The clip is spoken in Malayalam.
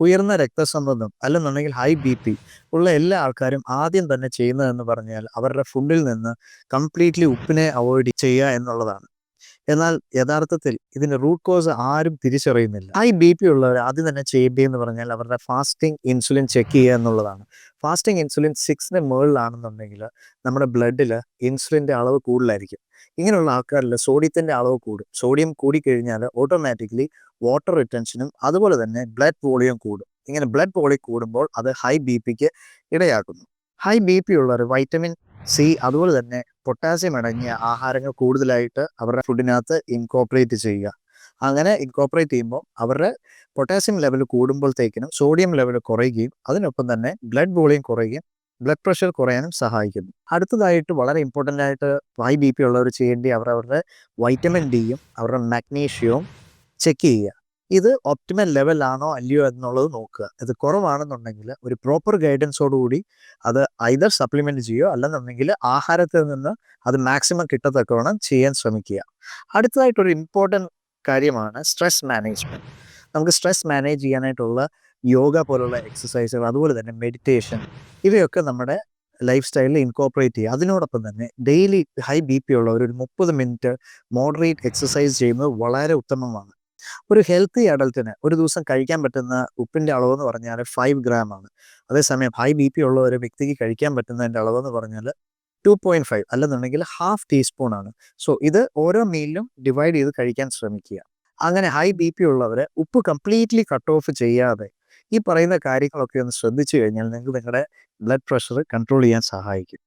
ഉയർന്ന രക്തസമ്മർദ്ദം അല്ലെന്നുണ്ടെങ്കിൽ ഹൈ ബി പി ഉള്ള എല്ലാ ആൾക്കാരും ആദ്യം തന്നെ ചെയ്യുന്നതെന്ന് പറഞ്ഞാൽ അവരുടെ ഫുഡിൽ നിന്ന് കംപ്ലീറ്റ്ലി ഉപ്പിനെ അവോയ്ഡ് ചെയ്യുക എന്നുള്ളതാണ്. എന്നാൽ യഥാർത്ഥത്തിൽ ഇതിന്റെ റൂട്ട് കോസ് ആരും തിരിച്ചറിയുന്നില്ല. ഹൈ ബി പി ഉള്ളവർ ആദ്യം തന്നെ ചെയ്യേണ്ടതെന്ന് പറഞ്ഞാൽ അവരുടെ ഫാസ്റ്റിംഗ് ഇൻസുലിൻ ചെക്ക് ചെയ്യുക എന്നുള്ളതാണ്. ഫാസ്റ്റിംഗ് ഇൻസുലിൻ 6ന് മുകളിലാണെന്നുണ്ടെങ്കിൽ നമ്മുടെ ബ്ലഡിൽ ഇൻസുലിൻ്റെ അളവ് കൂടുതലായിരിക്കും. ഇങ്ങനെയുള്ള ആൾക്കാരിൽ സോഡിയത്തിൻ്റെ അളവ് കൂടും. സോഡിയം കൂടിക്കഴിഞ്ഞാൽ ഓട്ടോമാറ്റിക്കലി വാട്ടർ റിട്ടൻഷനും അതുപോലെ തന്നെ ബ്ലഡ് വോളിയം കൂടും. ഇങ്ങനെ ബ്ലഡ് വോളിയം കൂടുമ്പോൾ അത് ഹൈ ബി പിക്ക് ഇടയാക്കുന്നു. ഹൈ ബി പി ഉള്ളവർ വൈറ്റമിൻ സി അതുപോലെ തന്നെ പൊട്ടാസ്യം അടങ്ങിയ ആഹാരങ്ങൾ കൂടുതലായിട്ട് അവരുടെ ഫുഡിനകത്ത് ഇൻകോപ്പറേറ്റ് ചെയ്യുക. അങ്ങനെ ഇൻകോപ്പറേറ്റ് ചെയ്യുമ്പോൾ അവരുടെ പൊട്ടാസ്യം ലെവൽ കൂടുമ്പോഴത്തേക്കിനും സോഡിയം ലെവൽ കുറയുകയും അതിനൊപ്പം തന്നെ ബ്ലഡ് വോളിയം കുറയുകയും ബ്ലഡ് പ്രഷർ കുറയാനും സഹായിക്കുന്നു. അടുത്തതായിട്ട് വളരെ ഇമ്പോർട്ടൻ്റ് ആയിട്ട് ഹൈ ബി പി ഉള്ളവർ ചെയ്യേണ്ടി അവരവരുടെ വൈറ്റമിൻ ഡിയും അവരുടെ മാഗ്നീഷ്യവും ചെക്ക് ചെയ്യുക. ഇത് ഒപ്റ്റിമൽ ലെവലാണോ അല്ലയോ എന്നുള്ളത് നോക്കുക. ഇത് കുറവാണെന്നുണ്ടെങ്കിൽ ഒരു പ്രോപ്പർ ഗൈഡൻസോടുകൂടി അത് ഐദർ സപ്ലിമെൻറ്റ് ചെയ്യുകയോ അല്ലെന്നുണ്ടെങ്കിൽ ആഹാരത്തിൽ നിന്ന് അത് മാക്സിമം കിട്ടത്തക്കവണ്ണം ചെയ്യാൻ ശ്രമിക്കുക. അടുത്തതായിട്ടൊരു ഇമ്പോർട്ടൻറ്റ് കാര്യമാണ് സ്ട്രെസ് മാനേജ്മെൻറ്റ്. നമുക്ക് സ്ട്രെസ് മാനേജ് ചെയ്യാനായിട്ടുള്ള യോഗ പോലുള്ള എക്സസൈസുകൾ അതുപോലെ തന്നെ മെഡിറ്റേഷൻ ഇവയൊക്കെ നമ്മുടെ ലൈഫ് സ്റ്റൈലിൽ ഇൻകോപ്പറേറ്റ് ചെയ്യുക. അതിനോടൊപ്പം തന്നെ ഡെയിലി ഹൈ ബി പി ഉള്ളവർ ഒരു 30 മിനിറ്റ് മോഡറേറ്റ് എക്സസൈസ് ചെയ്യുന്നത് വളരെ ഉത്തമമാണ്. ഒരു ഹെൽത്തി അഡൽട്ടിന് ഒരു ദിവസം കഴിക്കാൻ പറ്റുന്ന ഉപ്പിൻ്റെ അളവെന്ന് പറഞ്ഞാൽ 5 ഗ്രാം ആണ്. അതേസമയം ഹൈ ബി പി ഉള്ള ഒരു വ്യക്തിക്ക് കഴിക്കാൻ പറ്റുന്നതിൻ്റെ അളവെന്ന് പറഞ്ഞാൽ 2.5 അല്ലെന്നുണ്ടെങ്കിൽ ഹാഫ് ടീസ്പൂൺ ആണ്. സോ ഇത് ഓരോ മീലിലും ഡിവൈഡ് ചെയ്ത് കഴിക്കാൻ ശ്രമിക്കുക. അങ്ങനെ ഹൈ ബി പി ഉള്ളവർ ഉപ്പ് കംപ്ലീറ്റ്ലി കട്ട് ഓഫ് ചെയ്യാതെ ഈ പറയുന്ന കാര്യങ്ങളൊക്കെ ഒന്ന് ശ്രദ്ധിച്ചു കഴിഞ്ഞാൽ നിങ്ങൾക്ക് നിങ്ങളുടെ ബ്ലഡ് പ്രഷർ കൺട്രോൾ ചെയ്യാൻ സഹായിക്കും.